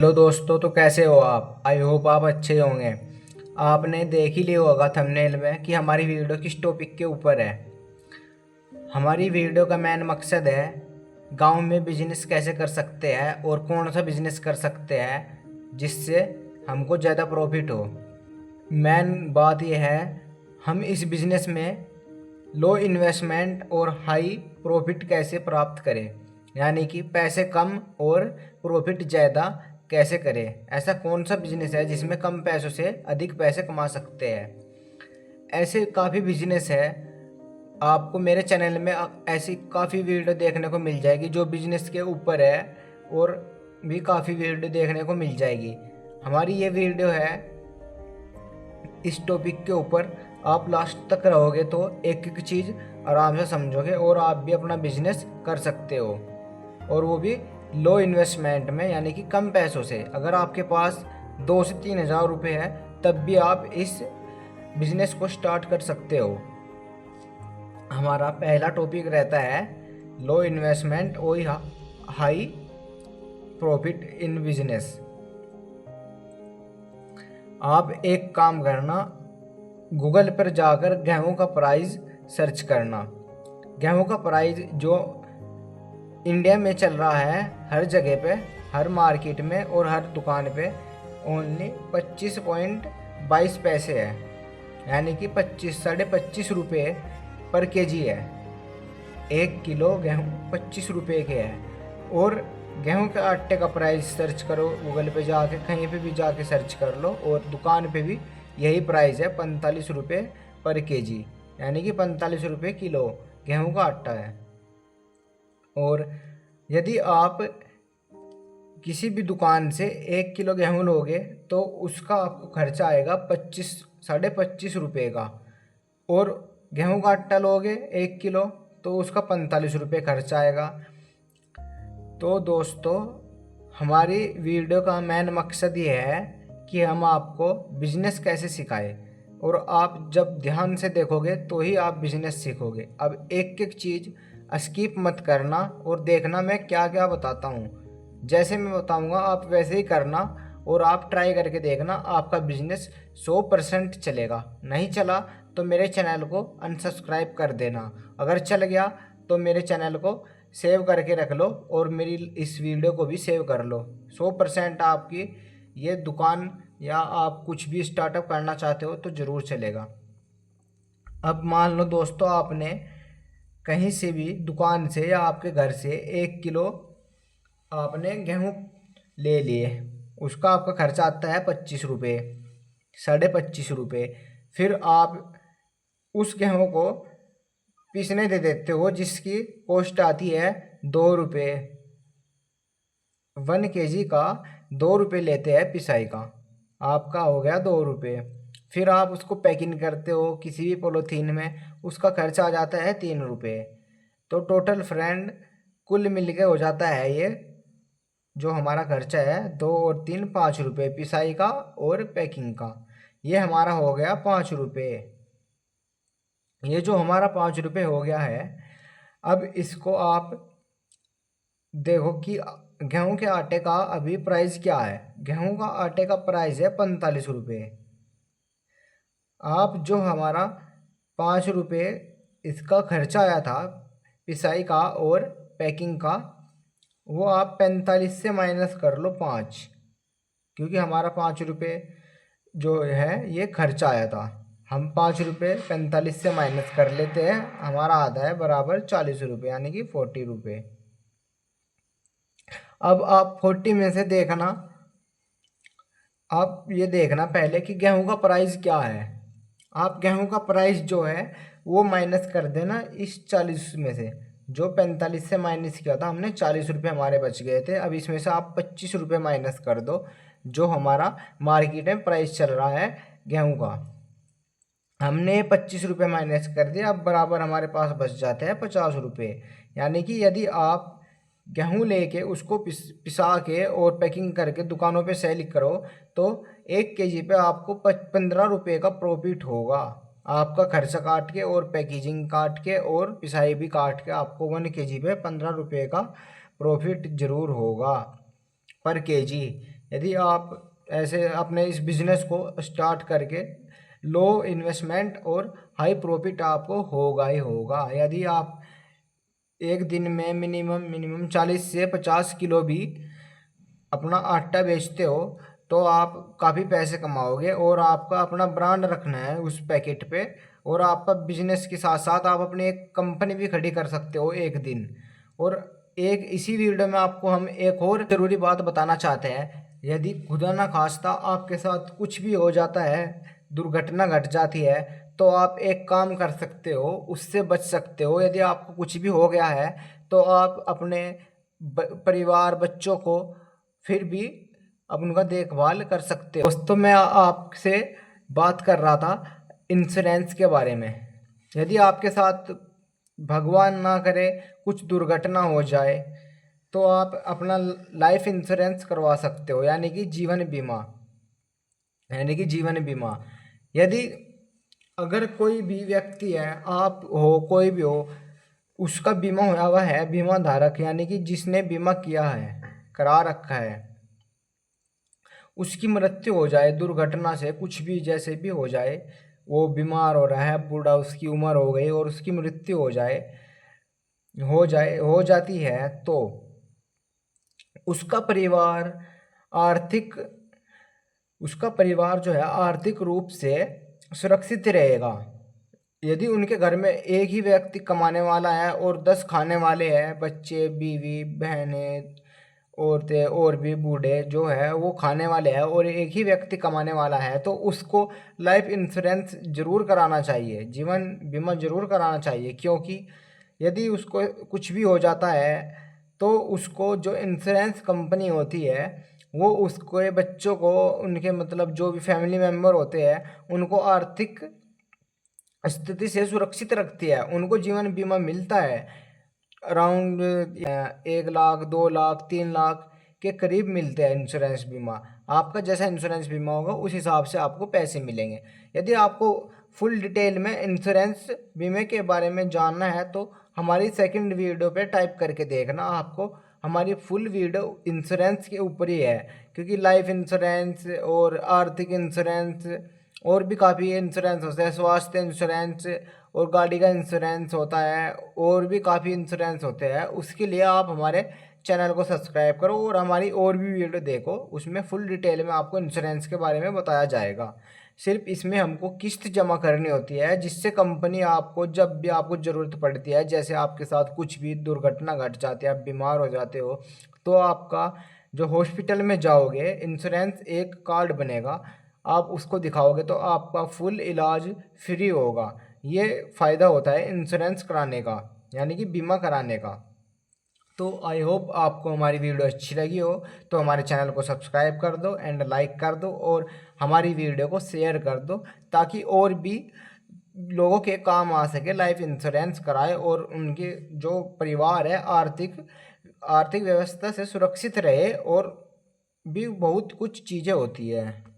Hello दोस्तों, तो कैसे हो आप? आई होप आप अच्छे होंगे। आपने देख ही लिया होगा थंबनेल में कि हमारी वीडियो किस टॉपिक के ऊपर है। हमारी वीडियो का मेन मकसद है गांव में बिजनेस कैसे कर सकते हैं और कौन सा बिजनेस कर सकते हैं जिससे हमको ज़्यादा प्रॉफिट हो। मेन बात यह है, हम इस बिजनेस में लो इन्वेस्टमेंट और हाई प्रॉफिट कैसे प्राप्त करें, यानी कि पैसे कम और प्रॉफिट ज़्यादा कैसे करें। ऐसा कौन सा बिजनेस है जिसमें कम पैसों से अधिक पैसे कमा सकते हैं। ऐसे काफ़ी बिजनेस है, आपको मेरे चैनल में ऐसी काफ़ी वीडियो देखने को मिल जाएगी जो बिजनेस के ऊपर है, और भी काफ़ी वीडियो देखने को मिल जाएगी। हमारी ये वीडियो है इस टॉपिक के ऊपर। आप लास्ट तक रहोगे तो एक एक चीज़ आराम से समझोगे और आप भी अपना बिजनेस कर सकते हो, और वो भी लो इन्वेस्टमेंट में, यानी कि कम पैसों से। अगर आपके पास 2 से 3 हज़ार रुपये है तब भी आप इस बिजनेस को स्टार्ट कर सकते हो। हमारा पहला टॉपिक रहता है लो इन्वेस्टमेंट और हाई प्रॉफिट इन बिजनेस। आप एक काम करना, गूगल पर जाकर गेहूं का प्राइस सर्च करना। गेहूं का प्राइस जो इंडिया में चल रहा है हर जगह पे, हर मार्केट में और हर दुकान पे ओनली 25.22 है, यानी कि 25 साढ़े 25 रुपये पर केजी है। 1 किलो गेहूँ 25 रुपये के है। और गेहूं के आटे का प्राइस सर्च करो गूगल पे जाके, कहीं पे भी जाके सर्च कर लो, और दुकान पे भी यही प्राइस है 45 रुपये पर केजी, यानी कि 45 रुपये किलो गेहूं का आटा है। और यदि आप किसी भी दुकान से 1 किलो गेहूँ लोगे तो उसका आपको खर्चा आएगा 25 साढ़े 25 रुपये का। और गेहूं का आटा लोगे 1 किलो तो उसका 45 रुपये खर्चा आएगा। तो दोस्तों, हमारी वीडियो का मेन मकसद ये है कि हम आपको बिजनेस कैसे सिखाएं, और आप जब ध्यान से देखोगे तो ही आप बिजनेस सीखोगे। अब एक एक चीज़ स्किप मत करना और देखना मैं क्या क्या बताता हूँ। जैसे मैं बताऊँगा आप वैसे ही करना, और आप ट्राई करके देखना, आपका बिजनेस 100% चलेगा। नहीं चला तो मेरे चैनल को अनसब्सक्राइब कर देना। अगर चल गया तो मेरे चैनल को सेव करके रख लो और मेरी इस वीडियो को भी सेव कर लो। 100% आपकी ये दुकान या आप कुछ भी स्टार्टअप करना चाहते हो तो ज़रूर चलेगा। अब मान लो दोस्तों, आपने कहीं से भी दुकान से या आपके घर से 1 किलो आपने गेहूँ ले लिए, उसका आपका खर्चा आता है 25 रुपये, साढ़े 25 रुपये। फिर आप उस गेहूँ को पीसने दे देते हो जिसकी कॉस्ट आती है 2 रुपये। 1 केजी का 2 रुपये लेते हैं पिसाई का, आपका हो गया 2 रुपये। फिर आप उसको पैकिंग करते हो किसी भी पॉलीथीन में, उसका खर्चा आ जाता है 3 रुपये। तो टोटल फ्रेंड कुल मिल के हो जाता है ये जो हमारा खर्चा है 2 और 3 5 रुपये पिसाई का और पैकिंग का। ये हमारा हो गया 5 रुपये। ये जो हमारा 5 रुपये हो गया है, अब इसको आप देखो कि गेहूं के आटे का अभी प्राइस क्या है। गेहूं का आटे का प्राइस है 45 रुपये। आप जो हमारा 5 रुपये इसका खर्चा आया था पिसाई का और पैकिंग का, वो आप 45 से माइनस कर लो 5, क्योंकि हमारा 5 रुपये जो है ये खर्चा आया था। हम 5 रुपये 45 से माइनस कर लेते हैं, हमारा आधा है बराबर 40 रुपये, यानी कि 40 रुपये। अब आप 40 में से देखना, आप ये देखना पहले कि गेहूं का प्राइस क्या है। आप गेहूं का प्राइस जो है वो माइनस कर देना इस 40 में से। जो 45 से माइनस किया था हमने, 40 रुपये हमारे बच गए थे। अब इसमें से आप 25 रुपये माइनस कर दो जो हमारा मार्केट में प्राइस चल रहा है गेहूं का। हमने 25 रुपये माइनस कर दिया, अब बराबर हमारे पास बच जाते हैं 50 रुपये। यानी कि यदि आप गेहूं लेके उसको पिसा के और पैकिंग करके दुकानों पे सेल करो तो 1 केजी पे आपको 15 रुपये का प्रॉफिट होगा। आपका खर्चा काट के और पैकेजिंग काट के और पिसाई भी काट के आपको 1 केजी पे 15 रुपये का प्रॉफिट ज़रूर होगा पर केजी। यदि आप ऐसे अपने इस बिजनेस को स्टार्ट करके लो इन्वेस्टमेंट और हाई प्रॉफिट आपको होगा ही होगा। यदि आप एक दिन में मिनिमम 40 से 50 किलो भी अपना आटा बेचते हो तो आप काफ़ी पैसे कमाओगे, और आपका अपना ब्रांड रखना है उस पैकेट पे, और आपका बिजनेस के साथ साथ आप अपनी एक कंपनी भी खड़ी कर सकते हो एक दिन। और एक इसी वीडियो में आपको हम एक और ज़रूरी बात बताना चाहते हैं, यदि खुदा ना खास्ता आपके साथ कुछ भी हो जाता है, दुर्घटना घट जाती है, तो आप एक काम कर सकते हो, उससे बच सकते हो। यदि आपको कुछ भी हो गया है तो आप अपने परिवार बच्चों को फिर भी अब उनका देखभाल कर सकते हो। दोस्तों, मैं आपसे बात कर रहा था इंश्योरेंस के बारे में। यदि आपके साथ भगवान ना करे कुछ दुर्घटना हो जाए तो आप अपना लाइफ इंश्योरेंस करवा सकते हो, यानी कि जीवन बीमा। यदि अगर कोई भी व्यक्ति है, आप हो कोई भी हो, उसका बीमा होया हुआ है, बीमा धारक यानी कि जिसने बीमा किया है, करा रखा है, उसकी मृत्यु हो जाए दुर्घटना से, कुछ भी जैसे भी हो जाए, वो बीमार हो रहा है, बूढ़ा, उसकी उम्र हो गई और उसकी मृत्यु हो जाती है, तो उसका परिवार आर्थिक उसका परिवार जो है आर्थिक रूप से सुरक्षित रहेगा। यदि उनके घर में एक ही व्यक्ति कमाने वाला है और 10 खाने वाले हैं, बच्चे, बीवी, बहनें, औरतें और भी बूढ़े जो है वो खाने वाले हैं, और एक ही व्यक्ति कमाने वाला है, तो उसको लाइफ इंश्योरेंस ज़रूर कराना चाहिए, जीवन बीमा ज़रूर कराना चाहिए। क्योंकि यदि उसको कुछ भी हो जाता है तो उसको जो इंश्योरेंस कंपनी होती है वो उसके बच्चों को, उनके मतलब जो भी फैमिली मेम्बर होते हैं, उनको आर्थिक स्थिति से सुरक्षित रखती है। उनको जीवन बीमा मिलता है, अराउंड 1 लाख, 2 लाख, 3 लाख के करीब मिलते हैं इंश्योरेंस बीमा। आपका जैसा इंश्योरेंस बीमा होगा उस हिसाब से आपको पैसे मिलेंगे। यदि आपको फुल डिटेल में इंश्योरेंस बीमे के बारे में जानना है तो हमारी सेकंड वीडियो पे टाइप करके देखना, आपको हमारी फुल वीडियो इंश्योरेंस के ऊपर ही है। क्योंकि लाइफ इंश्योरेंस और आर्थिक इंश्योरेंस और भी काफ़ी इंश्योरेंस होते हैं, स्वास्थ्य इंश्योरेंस और गाड़ी का इंश्योरेंस होता है, और भी काफ़ी इंश्योरेंस होते हैं। उसके लिए आप हमारे चैनल को सब्सक्राइब करो और हमारी और भी वीडियो देखो, उसमें फुल डिटेल में आपको इंश्योरेंस के बारे में बताया जाएगा। सिर्फ इसमें हमको किस्त जमा करनी होती है, जिससे कंपनी आपको जब भी आपको ज़रूरत पड़ती है, जैसे आपके साथ कुछ भी दुर्घटना घट जाती है, आप बीमार हो जाते हो, तो आपका जो हॉस्पिटल में जाओगे, इंश्योरेंस एक कार्ड बनेगा, आप उसको दिखाओगे तो आपका फुल इलाज फ्री होगा। ये फ़ायदा होता है इंश्योरेंस कराने का, यानी कि बीमा कराने का। तो आई होप आपको हमारी वीडियो अच्छी लगी हो, तो हमारे चैनल को सब्सक्राइब कर दो एंड लाइक कर दो, और हमारी वीडियो को शेयर कर दो, ताकि और भी लोगों के काम आ सके, लाइफ इंश्योरेंस कराए और उनके जो परिवार है आर्थिक व्यवस्था से सुरक्षित रहे। और भी बहुत कुछ चीज़ें होती है।